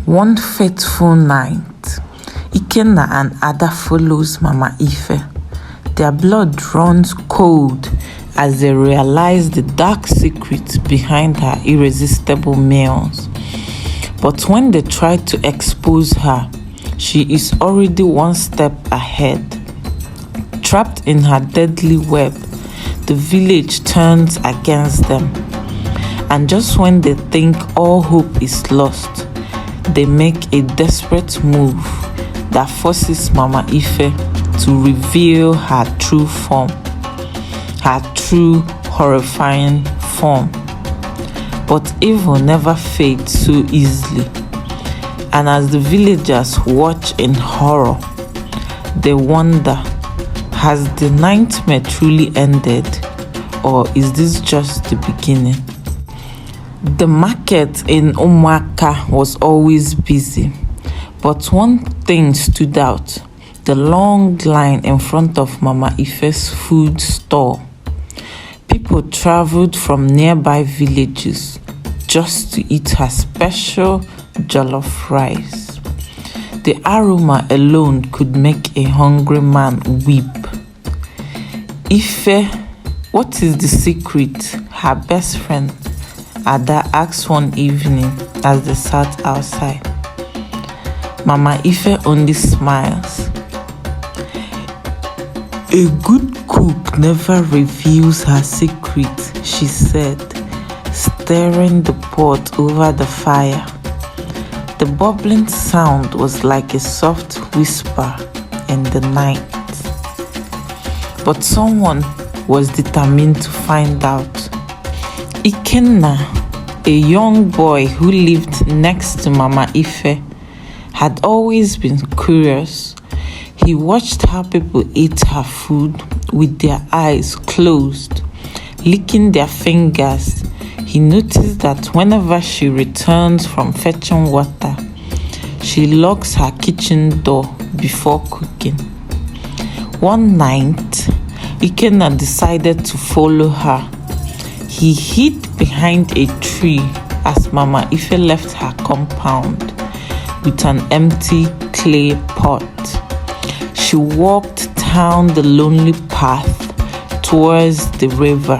One fateful night, Ikenna and Ada follows Mama Ife. Their blood runs cold as they realize the dark secret behind her irresistible meals. But when they try to expose her, she is already one step ahead. Trapped in her deadly web, the village turns against them. And just when they think all hope is lost, they make a desperate move that forces Mama Ife to reveal her true form, her true horrifying form. But evil never fades so easily, and as the villagers watch in horror, they wonder, has the nightmare truly ended, or is this just the beginning? The market in Umuaka was always busy, but one thing stood out: the long line in front of Mama Ife's food store. People traveled from nearby villages just to eat her special jollof rice. The aroma alone could make a hungry man weep. Ife, what is the secret? Her best friend Ada asked one evening as they sat outside. Mama Ife only smiles. A good cook never reveals her secret, she said, stirring the pot over the fire. The bubbling sound was like a soft whisper in the night. But someone was determined to find out. Ikenna, a young boy who lived next to Mama Ife, had always been curious. He watched how people ate her food with their eyes closed, licking their fingers. He noticed that whenever she returns from fetching water, she locks her kitchen door before cooking. One night, Ikenna decided to follow her. He hid behind a tree as Mama Ife left her compound with an empty clay pot. She walked down the lonely path towards the river,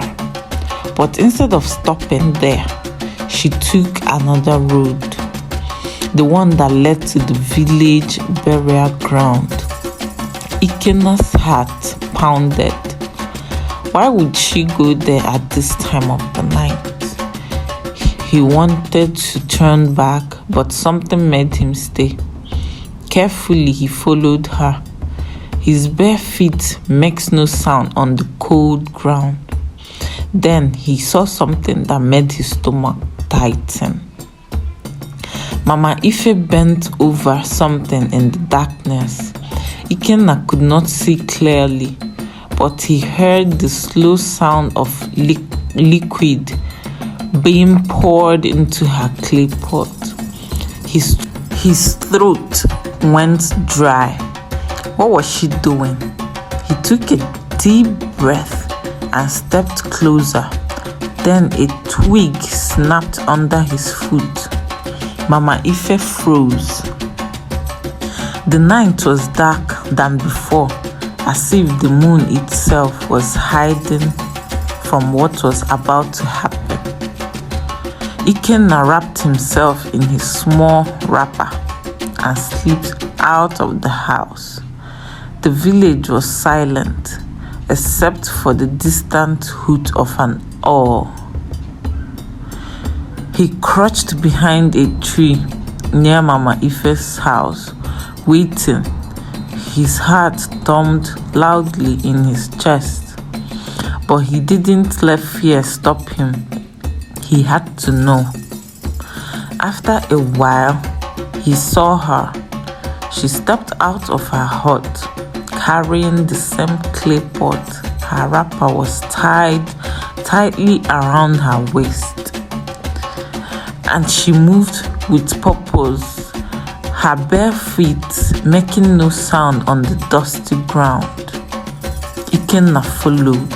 but instead of stopping there, she took another road, the one that led to the village burial ground. Ikenna's heart pounded. Why would she go there at this time of the night? He wanted to turn back, but something made him stay. Carefully, he followed her. His bare feet makes no sound on the cold ground. Then he saw something that made his stomach tighten. Mama Ife bent over something in the darkness. Ikenna could not see clearly, but he heard the slow sound of liquid being poured into her clay pot. His throat went dry. What was she doing? He took a deep breath and stepped closer. Then a twig snapped under his foot. Mama Ife froze. The night was dark than before, as if the moon itself was hiding from what was about to happen. Ikenna wrapped himself in his small wrapper and slipped out of the house. The village was silent, except for the distant hoot of an owl. He crouched behind a tree near Mama Ife's house, waiting. His heart thumped loudly in his chest, but he didn't let fear stop him. He had to know. After a while, he saw her. She stepped out of her hut, carrying the same clay pot. Her wrapper was tied tightly around her waist, and she moved with purpose, her bare feet making no sound on the dusty ground. Ikenna followed.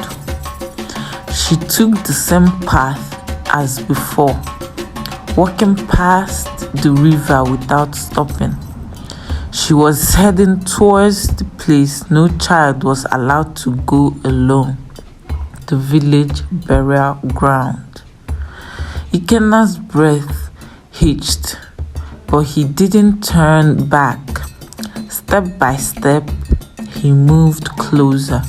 She took the same path as before, walking past the river without stopping. She was heading towards the place no child was allowed to go alone, the village burial ground. Ikenna's breath hitched, but he didn't turn back. Step by step, he moved closer,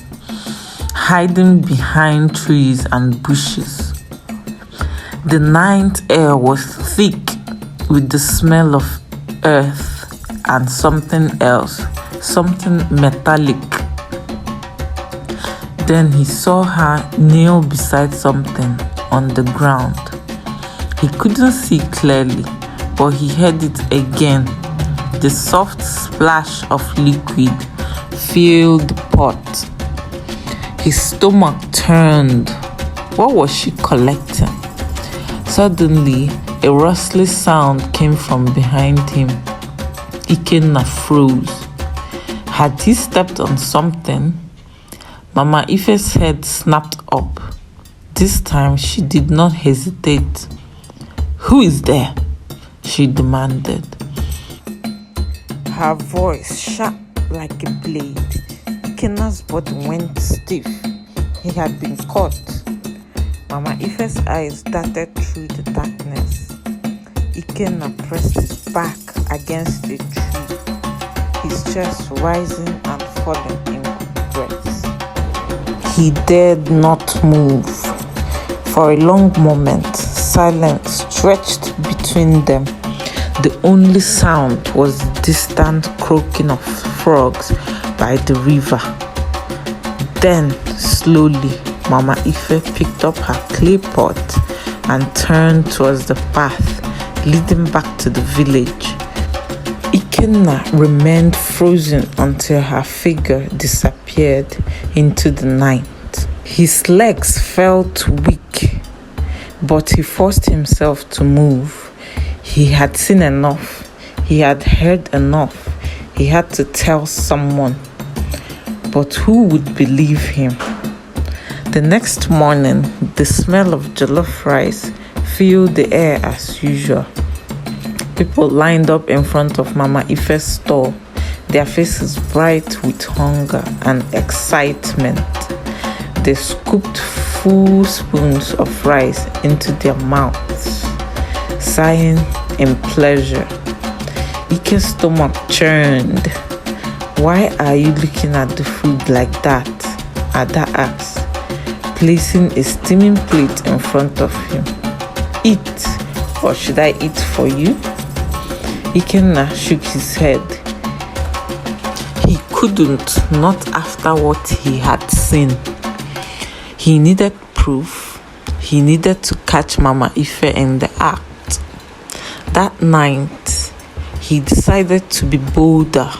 hiding behind trees and bushes. The night air was thick with the smell of earth and something else, something metallic. Then he saw her kneel beside something on the ground. He couldn't see clearly, but he heard it again. The soft splash of liquid filled the pot. His stomach turned. What was she collecting? Suddenly, a rustling sound came from behind him. Ikenna froze. Had he stepped on something? Mama Ife's head snapped up. This time she did not hesitate. "Who is there?" she demanded. Her voice sharp like a blade. Ikenna's body went stiff. He had been caught. Mama Ife's eyes darted through the darkness. Ikenna pressed his back against a tree, his chest rising and falling in breaths. He dared not move. For a long moment, silence stretched between them. The only sound was the distant croaking of frogs by the river. Then, slowly, Mama Ife picked up her clay pot and turned towards the path leading back to the village. Ikenna remained frozen until her figure disappeared into the night. His legs felt weak, but he forced himself to move. He had seen enough. He had heard enough. He had to tell someone. But who would believe him? The next morning, the smell of jollof rice filled the air as usual. People lined up in front of Mama Ife's store, their faces bright with hunger and excitement. They scooped full spoons of rice into their mouths, sighing in pleasure. Ike's stomach churned. "Why are you looking at the food like that?" Ada asked, placing a steaming plate in front of him. "Eat, or should I eat for you?" Ikenna shook his head. He couldn't, not after what he had seen. He needed proof. He needed to catch Mama Ife in the act. That night, he decided to be bolder.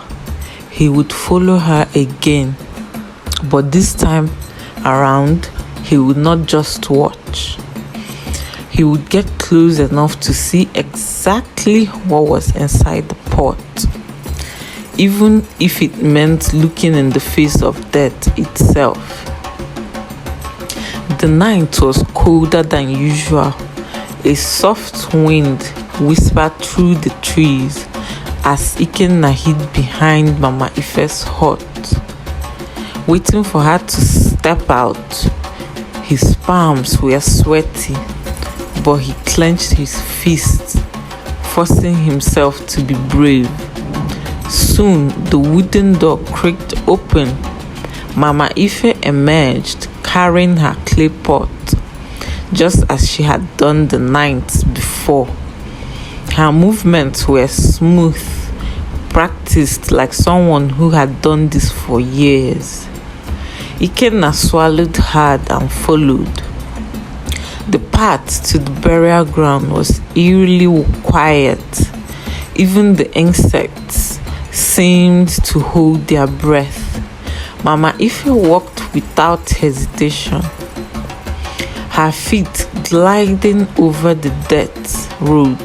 He would follow her again, but this time around, he would not just watch. He would get close enough to see exactly what was inside the pot, even if it meant looking in the face of death itself. The night was colder than usual. A soft wind whispered through the trees as Ikenna hid behind Mama Ife's hut, waiting for her to step out. His palms were sweaty, but he clenched his fists, forcing himself to be brave. Soon, the wooden door creaked open. Mama Ife emerged, carrying her clay pot, just as she had done the night before. Her movements were smooth, practiced like someone who had done this for years. Ikenna swallowed hard and followed. The path to the burial ground was eerily quiet. Even the insects seemed to hold their breath. Mama Ife walked without hesitation, her feet gliding over the dirt road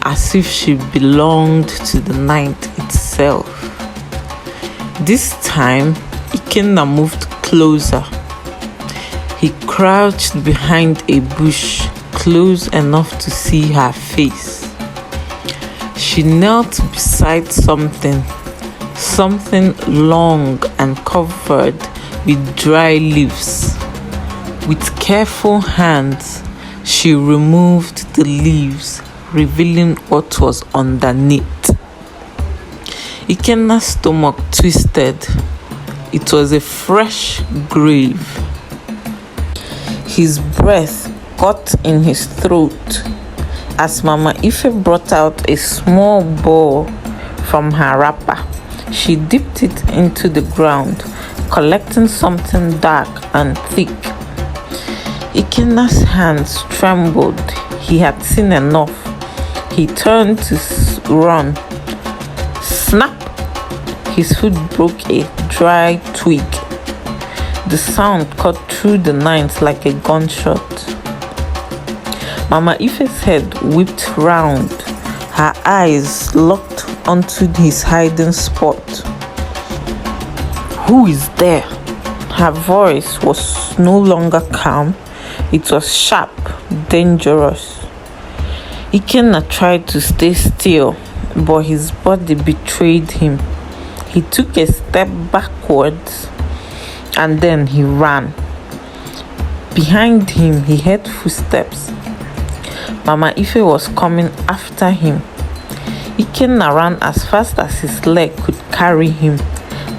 as if she belonged to the night itself. This time, Ikenna moved closer. He crouched behind a bush, close enough to see her face. She knelt beside something long and covered with dry leaves. With careful hands, she removed the leaves, revealing what was underneath. Ikenna's stomach twisted. It was a fresh grave. His breath caught in his throat as Mama Ife brought out a small ball from her wrapper. She dipped it into the ground, collecting something dark and thick. Ikenna's hands trembled. He had seen enough. He turned to run. Snap! His foot broke a dry twig. The sound cut through the night like a gunshot. Mama Ife's head whipped round, her eyes locked onto his hiding spot. "Who is there?" Her voice was no longer calm. It was sharp, dangerous. Ikenna tried to stay still, but his body betrayed him. He took a step backwards and then he ran. Behind him, he heard footsteps. Mama Ife was coming after him. Ikenna ran as fast as his leg could carry him.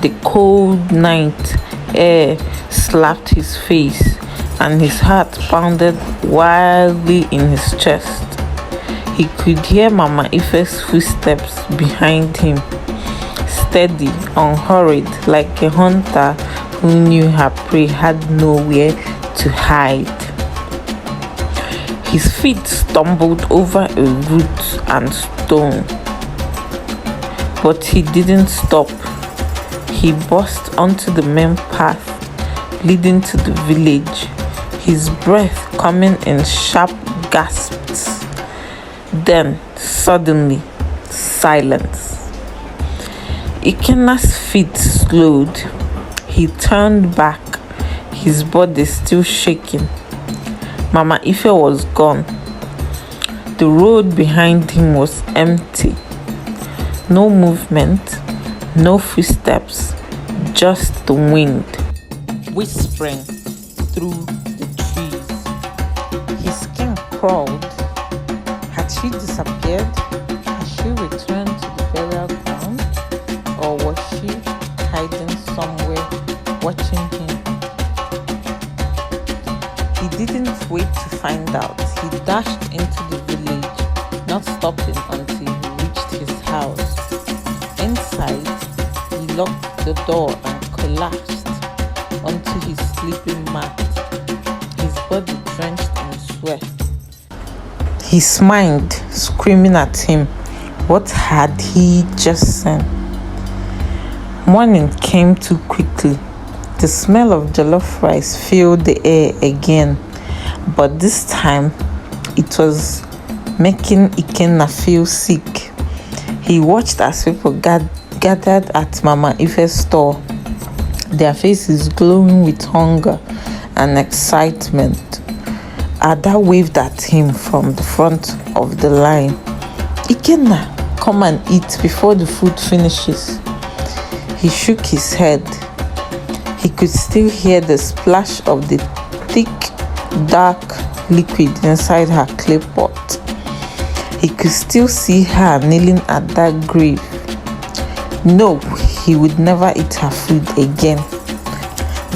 The cold night air slapped his face and his heart pounded wildly in his chest. He could hear Mama Ife's footsteps behind him, steady, unhurried, like a hunter who knew her prey had nowhere to hide. His feet stumbled over a root and stone, but he didn't stop. He burst onto the main path leading to the village, his breath coming in sharp gasps. Then, suddenly, silence. Ikenna's feet slowed. He turned back, his body still shaking. Mama Ife was gone. The road behind him was empty. No movement, no footsteps, just the wind whispering through the trees. His skin crawled. Had she disappeared? Had she returned to the burial ground? Or was she hiding somewhere, watching him? He didn't wait to find out. He dashed into the village, not stopping until he reached his house. Inside, he locked the door and collapsed onto his sleeping mat, his body drenched in sweat. He smiled, screaming at him. What had he just seen? Morning came too quickly. The smell of jollof rice filled the air again, but this time it was making Ikenna feel sick. He watched as people gathered at Mama Ife's store, their faces glowing with hunger and excitement. Ada waved at him from the front of the line. "Ikenna, come and eat before the food finishes." He shook his head. He could still hear the splash of the thick, dark liquid inside her clay pot. He could still see her kneeling at that grave. No, he would never eat her food again.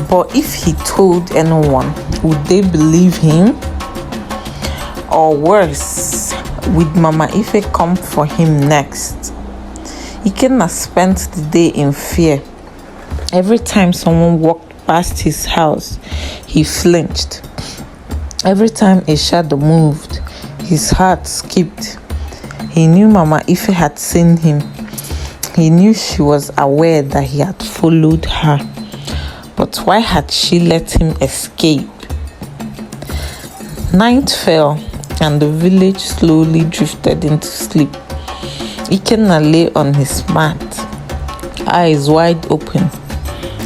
But if he told anyone, would they believe him? Or worse, would Mama Ife come for him next? Ikenna spent the day in fear. Every time someone walked past his house, he flinched. Every time a shadow moved, his heart skipped. He knew Mama Ife had seen him. He knew she was aware that he had followed her. But why had she let him escape? Night fell, and the village slowly drifted into sleep. Ikenna lay on his mat, eyes wide open.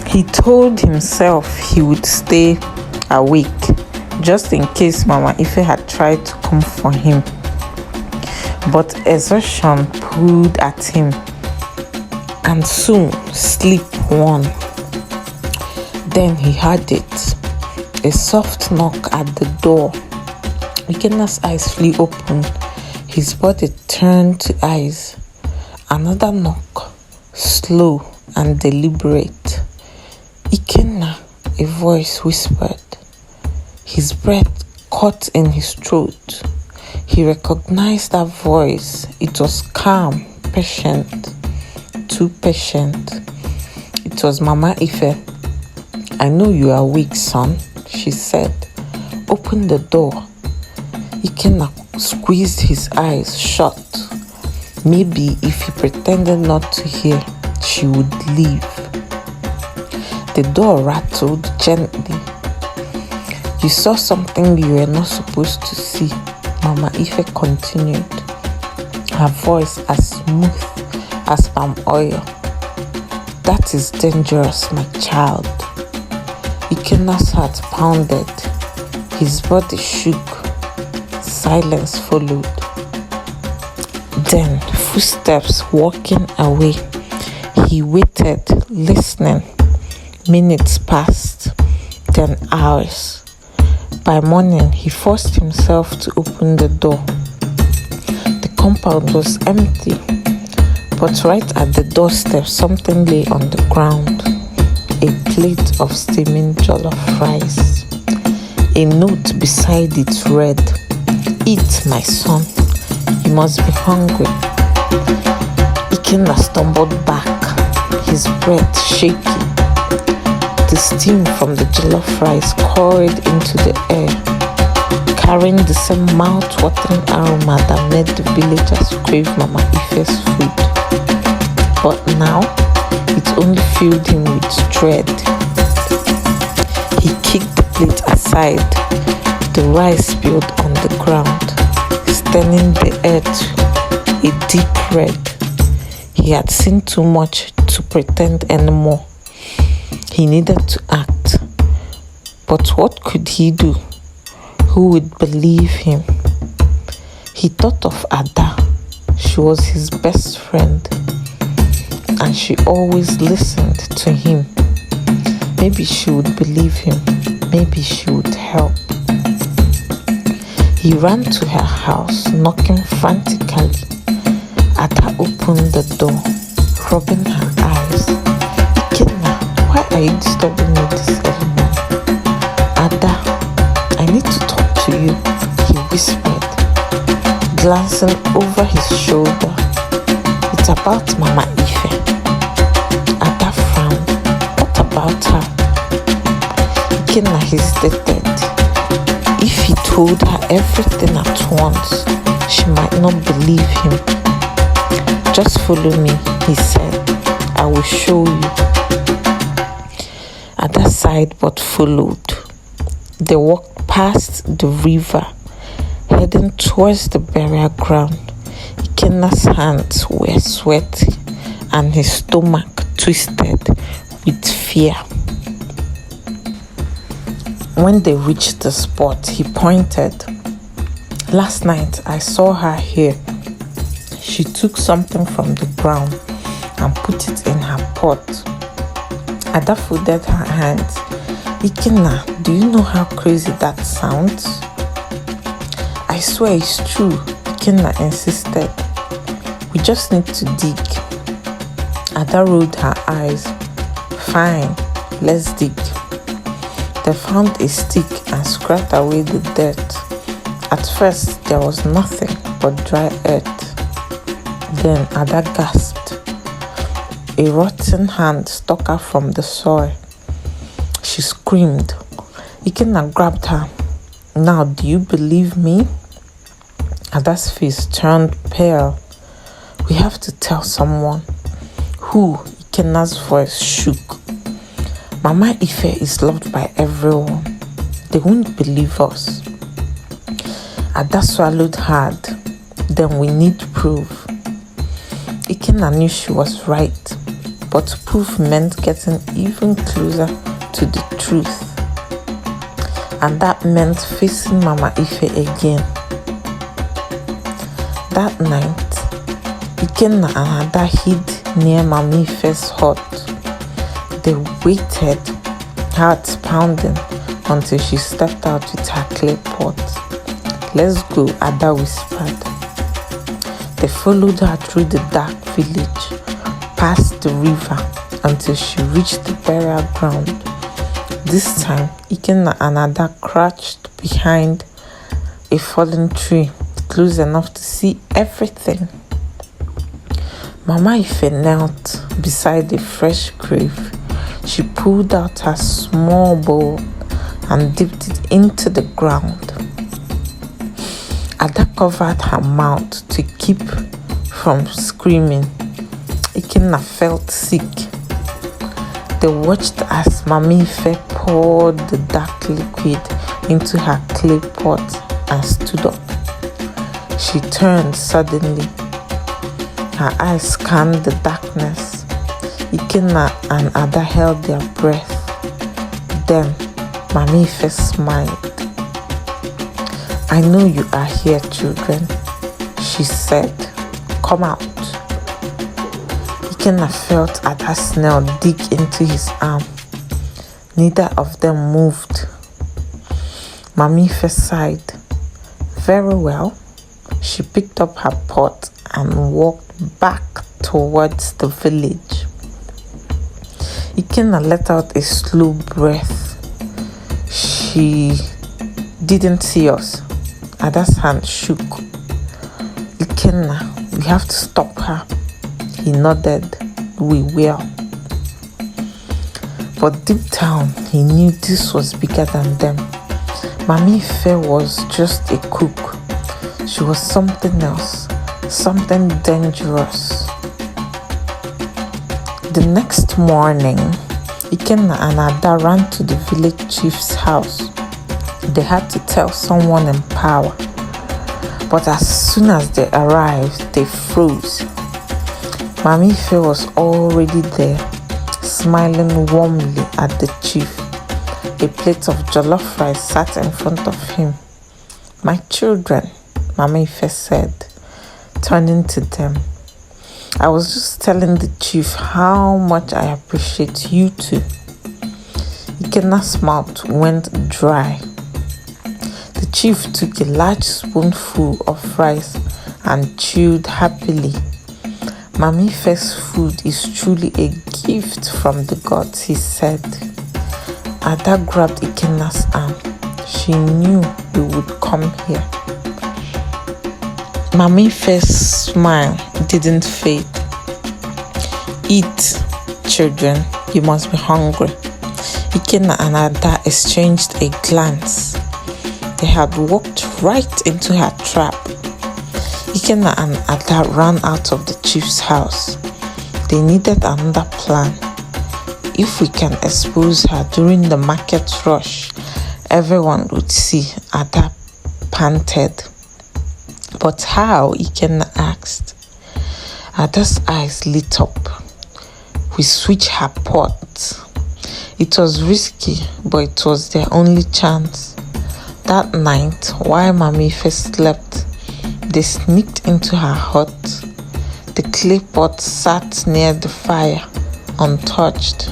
He told himself he would stay awake, just in case Mama Ife had tried to come for him. But exhaustion cooed at him, and soon sleep won. Then he heard it, a soft knock at the door. Ikenna's eyes flew open, his body turned to eyes. Another knock, slow and deliberate. "Ikenna," a voice whispered. His breath caught in his throat. He recognized that voice. It was calm, patient, too patient. It was Mama Ife. "I know you are weak, son," she said. "Open the door." Ikenna squeezed his eyes shut. Maybe if he pretended not to hear, she would leave. The door rattled gently. "You saw something you were not supposed to see," Mama Ife continued, her voice as smooth as palm oil. "That is dangerous, my child." Ikenna's heart pounded. His body shook. Silence followed. Then footsteps walking away. He waited, listening. Minutes passed, then hours. By morning, he forced himself to open the door. The compound was empty, but right at the doorstep, something lay on the ground. A plate of steaming jollof rice. A note beside it read, "Eat, my son. You must be hungry." Ikenna stumbled back, his breath shaky. The steam from the jollof rice curled into the air, carrying the same mouth-watering aroma that made the villagers crave Mama Ife's food. But now, it only filled him with dread. He kicked the plate aside. The rice spilled on the ground, staining the earth a deep red. He had seen too much to pretend anymore. He needed to act. But what could he do? Who would believe him? He thought of Ada. She was his best friend, and she always listened to him. Maybe she would believe him. Maybe she would help. He ran to her house, knocking frantically. Ada opened the door, rubbing her eyes. "Ikenna, why are you disturbing me this early morning?" "Ada, I need to talk to you," he whispered, glancing over his shoulder. "It's about Mama Ife." Ada frowned. "What about her?" Ikenna hesitated. If he told her everything at once, she might not believe him. "Just follow me," he said. "I will show you." Ada sighed but followed. They walked past the river, heading towards the burial ground. Ikenna's hands were sweaty and his stomach twisted with fear. When they reached the spot, he pointed. "Last night I saw her here. She took something from the ground and put it in her pot." Ada folded her hands. "Ikenna, do you know how crazy that sounds?" "I swear it's true," Ikenna insisted. "We just need to dig." Ada rolled her eyes. "Fine, let's dig." They found a stick and scraped away the dirt. At first, there was nothing but dry earth. Then Ada gasped. A rotten hand stuck out from the soil. She screamed. Ikenna grabbed her. "Now, do you believe me?" Ada's face turned pale. "We have to tell someone." "Who?" Ikenna's voice shook. "Mama Ife is loved by everyone. They won't believe us." Ada swallowed hard. "Then we need proof." Ikenna knew she was right, but proof meant getting even closer to the truth. And that meant facing Mama Ife again. That night, Ikenna and Ada hid near Mama Ife's hut. They waited, hearts pounding, until she stepped out with her clay pot. "Let's go," Ada whispered. They followed her through the dark village, past the river, until she reached the burial ground. This time, Ikenna and Ada crouched behind a fallen tree, close enough to see everything. Mama Ife knelt beside a fresh grave. She pulled out her small bowl and dipped it into the ground. Ada covered her mouth to keep from screaming. Ikenna felt sick. They watched as Mama Ife poured the dark liquid into her clay pot and stood up. She turned suddenly. Her eyes scanned the darkness. Ikenna and Ada held their breath. Then Mama Ife smiled. "I know you are here, children," she said. "Come out." Ikenna felt Ada's nail dig into his arm. Neither of them moved. Mama Ife sighed. "Very well." She picked up her pot and walked back towards the village. Ikenna let out a slow breath. "She didn't see us." Ada's hand shook. "Ikenna, we have to stop her." He nodded. "We will." But deep down, he knew this was bigger than them. Mama Ife was just a cook. She was something else, something dangerous. The next morning, Ikenna and Ada ran to the village chief's house. They had to tell someone in power. But as soon as they arrived, they froze. Mama Ife was already there, smiling warmly at the chief. A plate of jollof rice sat in front of him. "My children," Mama Ife said, turning to them, "I was just telling the chief how much I appreciate you two." Ikenna's mouth went dry. The chief took a large spoonful of rice and chewed happily. "Mama Ife's food is truly a gift from the gods," he said. Ada grabbed Ikenna's arm. She knew we would come here. Mama Ife's smile didn't fade. "Eat, children, you must be hungry." Ikenna and Ada exchanged a glance. They had walked right into her trap. Ikenna and Ada ran out of the chief's house. They needed another plan. "If we can expose her during the market rush, everyone would see," Ada panted. "But how?" Ikenna asked. Ada's eyes lit up. "We switched her pot." It was risky, but it was their only chance. That night, while Mama Ife slept, they sneaked into her hut. The clay pot sat near the fire, untouched.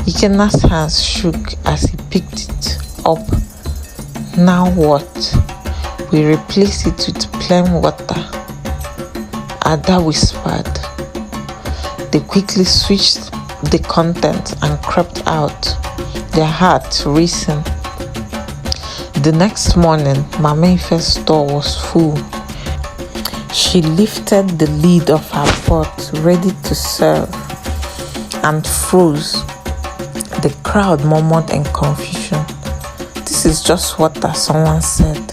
Ikenna's hands shook as he picked it up. "Now what?" "We replace it with plain water," Ada whispered. They quickly switched the content and crept out, their hearts racing. The next morning, Mama Ife's store was full. She lifted the lid of her pot, ready to serve, and froze. The crowd murmured in confusion. "This is just water," someone said.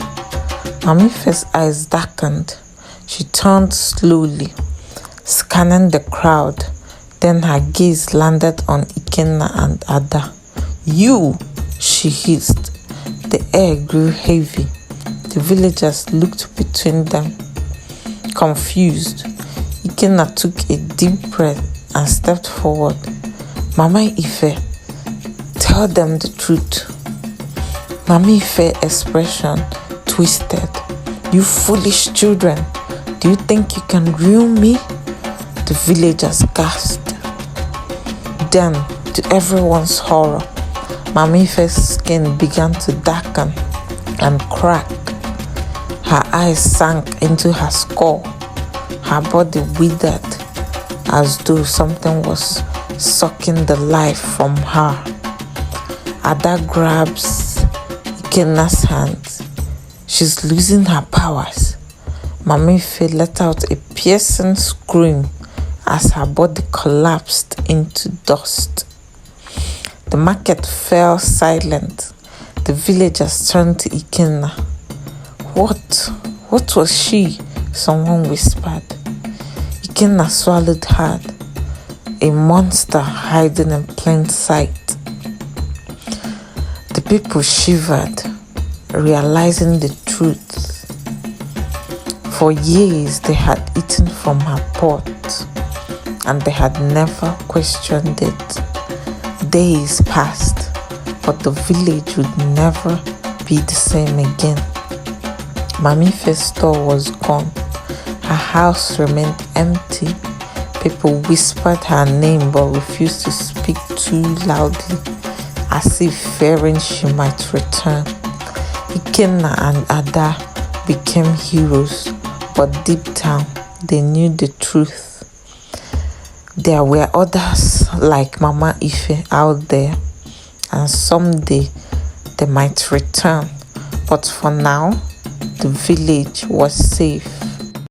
Mama Ife's eyes darkened. She turned slowly, scanning the crowd. Then her gaze landed on Ikenna and Ada. "You!" she hissed. The air grew heavy. The villagers looked between them, confused. Ikenna took a deep breath and stepped forward. "Mama Ife, tell them the truth." Mama Ife's expression twisted. "You foolish children. Do you think you can ruin me? The villagers gasped. Then, to everyone's horror, Mama Ife's skin began to darken and crack. Her eyes sank into her skull. Her body withered as though something was sucking the life from her. Ada grabs Ikenna's hand. She's losing her powers. Mama Ife let out a piercing scream as her body collapsed into dust. The market fell silent. The villagers turned to Ikenna. What was she? Someone whispered. Ikenna swallowed hard. A monster hiding in plain sight. The people shivered, realizing the truth. For years they had eaten from her pot, and they had never questioned it. Days passed, but the village would never be the same again. Mama Ife's store was gone. Her house remained empty. People whispered her name but refused to speak too loudly, as if fearing she might return. Ikenna and Ada became heroes, but deep down they knew the truth. There were others like Mama Ife out there, and someday they might return. But for now, the village was safe.